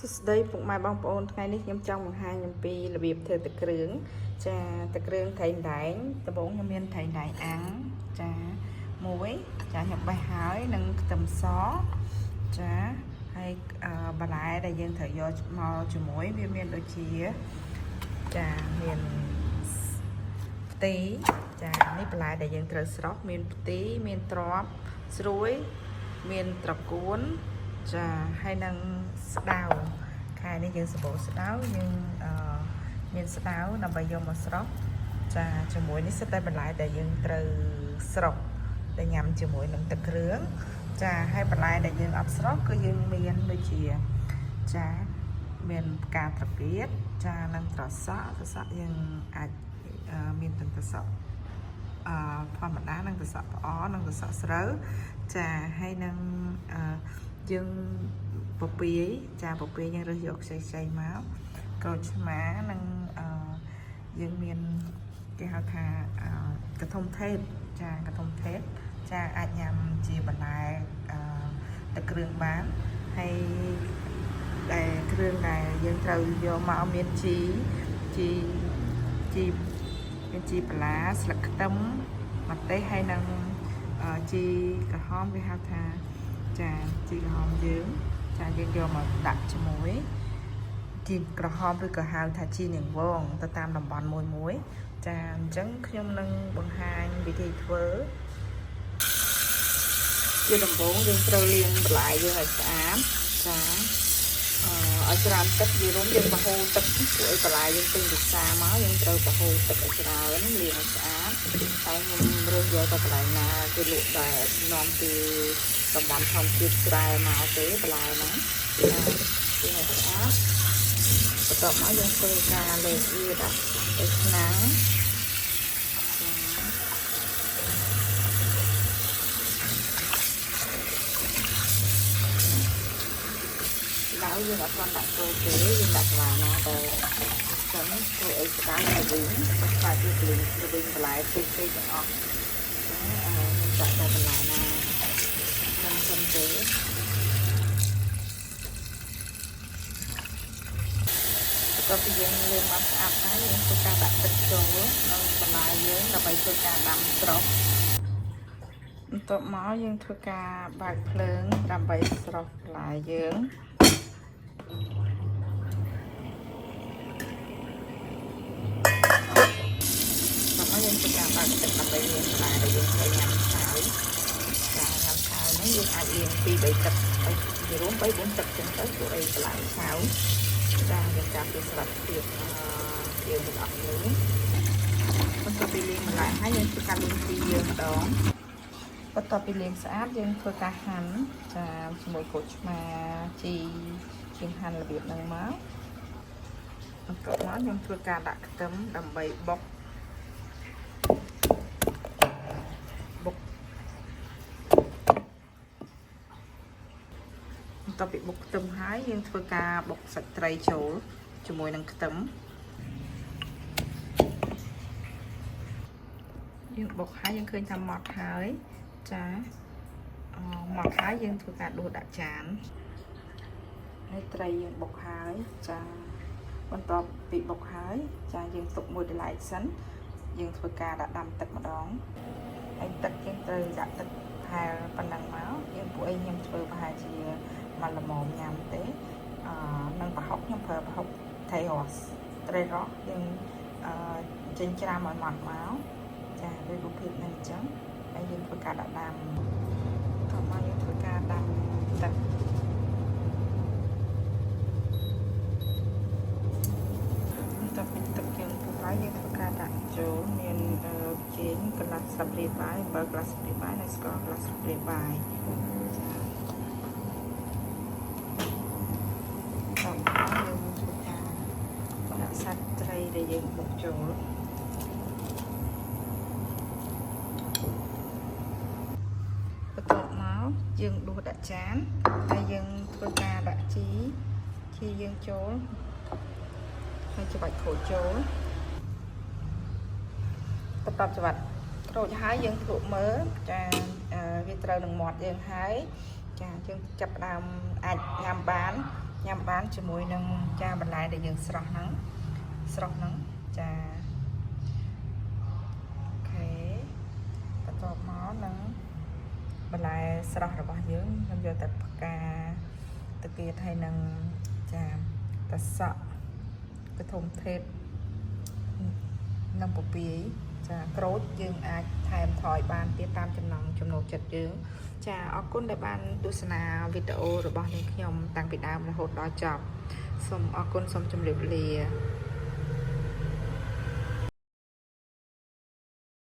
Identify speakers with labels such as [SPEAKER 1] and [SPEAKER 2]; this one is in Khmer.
[SPEAKER 1] សួស្តីពុកម៉ែបងប្អូនថ្ងៃនេះខ្ញុំចង់បង្ហាញអំពីរបៀបធ្វើទឹកគ្រឿងចាទឹកគ្រឿងថៃដែងដំបូងខ្ញុំមានថៃដែងអាំងចាមួយចាខ្ញុំបេះហើយនឹងខ្ទឹមសចាហើយបន្លែដែលយើងត្រូវយកមកជាមួយវាមានដូចជាចាមានផ្ទីចានេះបន្លែដែលយើងត្រូវស្រុះមានផ្ទីមានត្រប់ស្រួយមានត្រកួនចាហើយនឹងស្ដៅខែនេះយើងសម្បូរស្ដៅយើងមានស្ដៅដើម្បីយកមកស្រុះចាជាមួយនេះសិតតែបន្លែដែលយើងត្រូវស្រុះដែលញ៉ាំជាមួយនឹងទឹកគ្រឿងចាហើយបន្លែដែលយើងអត់ស្រុះគឺយើងមានដូចជាចាមានផ្កាត្រកៀតចានិងត្រសក់យើងអាចមានទាំងត្រសក់ធម្មតានិងត្រសក់ផ្អនិងត្រសក់ស្រូវចាហើយនឹងយើងពពាយចាពពាយយើងរើសយកខ្ចីមកក្រូចឆ្មានិងយើងមានគេហៅថាកធុំថេបចាកធុំថេបចាអាចញ៉ាំជាបន្លែទឹកគ្រឿងបានហើយដែលគ្រឿងដែលយើងត្រូវយកមកមានជីបន្លាស្លឹកខ្ទឹមម្ទេសហើយនឹងជីក្រហមគេហៅថាចាជីក្រហមយើងចាយើងយកមកដាក់ជាមួយជីក្រហមឬក៏ហៅថាជីនាងវងទៅតាមតំបន់មួយចាអញ្ចឹងខ្ញុំនឹងបង្ហាញវិធីធ្វើជាដំបូងយើងត្រូវលាងបន្លែយើងឲ្យស្អាតចាឲ្យច្រើនទឹកវារួមយើងបហូរទឹកព្រោះឲ្យបន្លែយើងទិញពីផ្សារមកយើងត្រូវបហូរទឹកឲ្យច្រើនលាងឲ្យស្អាតហើយខ្ញុំរើសយកទៅកន្លែងណាគេលក់ដែលនាំពីតំបន់ធម្មជាតិស្រែមកទេបន្លែហ្នឹងចាវាឲ្យស្អាតបន្ទាប់មកយើងធ្វើការលេបវាដាក់ទៅឆ្នាំងដល់យើងអត់បានដាក់ចូលទេយើងដាក់បន្លែណាទៅចឹងធ្វើឲ្យស្ដាយទៅវិញតែវាគ្លីងទៅវិញបន្លែផ្សេងៗទាំងអស់ខ្ញុំដាក់តែបន្លែណាសិនទេបន្ទាប់ពីយើងលាងបានស្អាតហើយយើងធ្វើការដាក់ទឹកចូលក្នុងបន្លែយើងដើម្បីធ្វើការដាំស្រុះបន្ទាប់មកយើងធ្វើការបើកភ្លើងដើម្បីស្រុះបន្លែយើងយើងធ្វើការបើកទឹកដើម្បីលាងបន្លែដែលយើងត្រូវញ៉ាំឆាវចាញ៉ាំឆាវហ្នឹងយើងអាចលាង2-3ទឹកទៅជារួម3-4ទឹកចឹងទៅព្រោះអីបន្លែឆាវចាយើងការពីស្រាប់ទៀតយើងទាំងអស់នេះបន្ទាប់ពីលាងបន្លែហើយយើងធ្វើការលាងទីយើងម្ដងបន្ទាប់ពីលាងស្អាតយើងធ្វើការហាន់ចាជាមួយក្រូចឆ្មាជីយើងហាន់របៀបហ្នឹងមកបន្ទាប់មកយើងធ្វើការដាក់ខ្ទឹមដើម្បីបុកបន្ទាប់ពីបុកខ្ទឹមហើយយើងធ្វើការបុកសាច់ត្រីចូលជាមួយនឹងខ្ទឹមយើងបុកហើយយើងឃើញថាម៉ត់ហើយចាម៉ត់ហើយយើងធ្វើការដួសដាក់ចានហើយត្រីយើងបុកហើយចាបន្ទាប់ពីបុកហើយចាយើងទុកមួយកន្លែងសិនយើងធ្វើការដាក់ដាំទឹកម្ដងហើយទឹកយើងត្រូវដាក់ទឹកប្រហែលប៉ុណ្ណឹងមកយើងពួកឯងខ្ញុំធ្វើប្រហែលជាមកល្មមញ៉ាំទេនឹងប្រហុកខ្ញុំប្រើប្រហុកត្រីរស់យើងចិញ្ច្រាំឲ្យម៉ត់មកចាដូចរូបភាពនេះអញ្ចឹងហើយយើងធ្វើការដាក់ដាំតោះមកយើងធ្វើការដាំទឹកបន្ទាប់ពីទឹកយើងពុះហើយយើងធ្វើការដាក់ចូលមានចេញកន្លះស្លាបព្រាបាយបើកន្លះស្លាបព្រាបាយនិងស្ករកន្លះស្លាបព្រាបាយចាសាច់ត្រីដែលយើងបុកចូលបន្ទាប់មកយើងដួសដាក់ចានហើយយើងធ្វើការដាក់ជីយើងចូលហើយច្បាច់ក្រូចចូលបន្ទាប់ច្បាច់ក្រូចហើយយើងភ្លក់មើលចាវាត្រូវនឹងមាត់យើងហើយចាយើងចាប់ផ្ដើមអាចញ៉ាំបាន ញ៉ាំបានជាមួយនឹងចាបន្លែដែលយើងស្រស់ហ្នឹងចាអូខេបន្ទាប់មកនឹងបន្លែស្រស់របស់យើងខ្ញុំយកតែផ្កាទៅទៀតហើយនឹងចាតសក់កធំថេតនិងពពាយចាក្រូចយើងអាចថែមថយបានទៀតតាមចំណង់ចំណូលចិត្តយើងចាអរគុណដែលបានទស្សនាវីដេអូរបស់នាងខ្ញុំតាំងពីដើមរហូតដល់ចប់សូមអរគុណសូមជម្រាបលា